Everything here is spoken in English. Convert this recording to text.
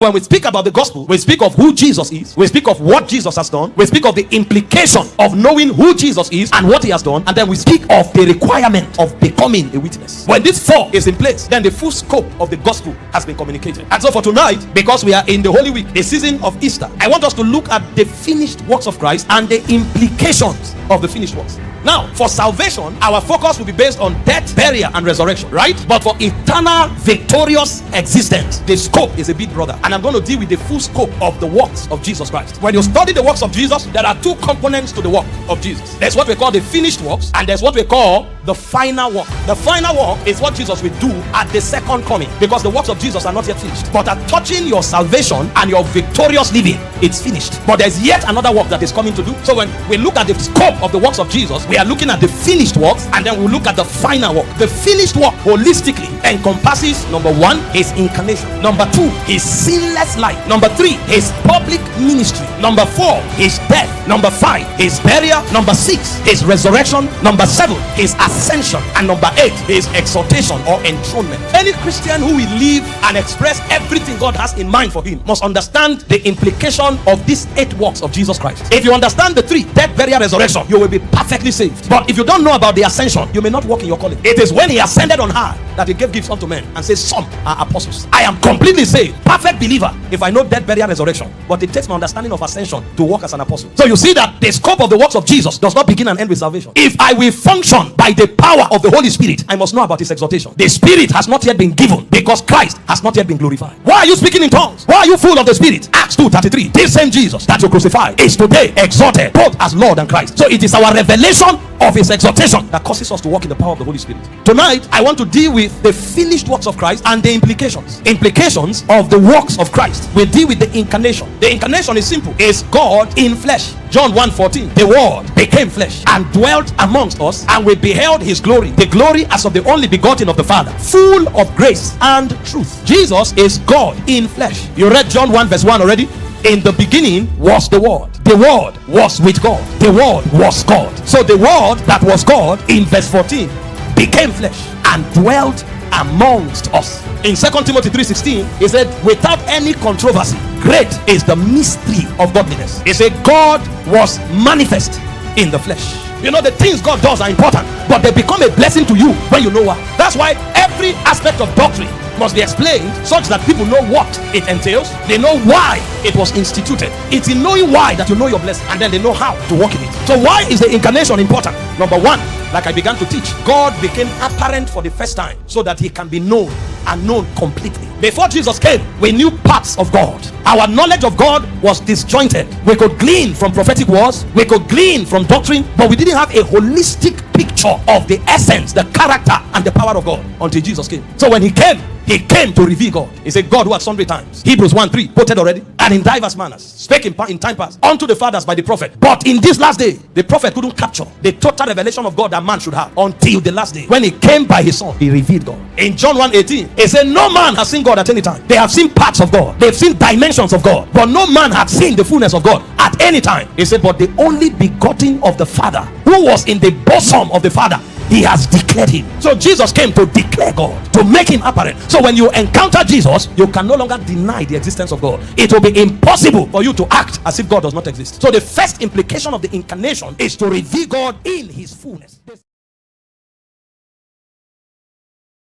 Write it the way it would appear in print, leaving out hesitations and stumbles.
When we speak about the gospel, we speak of who Jesus is, we speak of what Jesus has done, we speak of the implication of knowing who Jesus is and what he has done, and then we speak of the requirement of becoming a witness. When this four is in place, then the full scope of the gospel has been communicated. And so for tonight, because we are in the Holy Week, the season of Easter, I want us to look at the finished works of Christ and the implications of the finished works. Now, for salvation, our focus will be based on death, burial, and resurrection, right? But for eternal, victorious existence, the scope is a big brother. And I'm going to deal with the full scope of the works of Jesus Christ. When you study the works of Jesus, there are two components to the work of Jesus. There's what we call the finished works, and there's what we call the final work. The final work is what Jesus will do at the second coming, because the works of Jesus are not yet finished. But at touching your salvation and your victorious living, it's finished. But there's yet another work that is coming to do. So when we look at the scope of the works of Jesus, we are looking at the finished works, and then we'll look at the final work. The finished work holistically encompasses, number one, his incarnation. Number two, his sinless life. Number three, his public ministry. Number four, his death. Number five, his burial. Number six, his resurrection. Number seven, his ascension. And number eight, his exaltation or enthronement. Any Christian who will live and express everything God has in mind for him must understand the implication of these 8 works of Jesus Christ. If you understand the 3, death, burial, resurrection, you will be perfectly saved. But if you don't know about the ascension, you may not walk in your calling. It is when he ascended on high that he gave gifts unto men and says, some are apostles. I am completely saved, perfect believer, if I know death, burial, resurrection. But it takes my understanding of ascension to walk as an apostle. So you see that the scope of the works of Jesus does not begin and end with salvation. If I will function by the power of the Holy Spirit, I must know about his exaltation. The Spirit has not yet been given because Christ has not yet been glorified. Why are you speaking in tongues? Why are you full of the Spirit? Acts 2:33. This same Jesus that you crucified is today exalted both as Lord and Christ. So it is our revelation of his exaltation that causes us to walk in the power of the Holy Spirit. Tonight, I want to deal with the finished works of Christ and the implications. Implications of the works of Christ. We deal with the incarnation. The incarnation is simple. It's God in flesh. John 1:14. The Word became flesh and dwelt amongst us, and we beheld his glory. The glory as of the only begotten of the Father, full of grace and truth. Jesus is God in flesh. You read John 1:1 already. In the beginning was the Word. The Word was with God. The Word was God. So the Word that was God in verse 14 became flesh and dwelt amongst us. In 2 Timothy 3:16, he said, without any controversy, great is the mystery of godliness. He said, God was manifest in the flesh. You know, the things God does are important, but they become a blessing to you when you know why. That's why every aspect of doctrine must be explained such that people know what it entails. They know why it was instituted. It's in knowing why that you know your blessing, and then they know how to walk in it. So why is the incarnation important? Number one, like I began to teach, God became apparent for the first time so that he can be known and known completely. Before Jesus came, we knew parts of God. Our knowledge of God was disjointed. We could glean from prophetic words, we could glean from doctrine, but we didn't have a holistic picture of the essence, the character, and the power of God until Jesus came. So when he came to reveal God. He said, God who at sundry times, Hebrews 1:3, quoted already, and in diverse manners spake in time past unto the fathers by the prophet. But in this last day, the prophet couldn't capture the total revelation of God that man should have until the last day. When he came by his son, he revealed God. In John 1:18, he said, no man has seen God at any time. They have seen parts of God. They've seen dimensions of God. But no man had seen the fullness of God at any time. He said, but the only begotten of the Father, who was in the bosom of the Father, he has declared him. So Jesus came to declare God, to make him apparent. So when you encounter Jesus, you can no longer deny the existence of God. It will be impossible for you to act as if God does not exist. So the first implication of the incarnation is to reveal God in his fullness.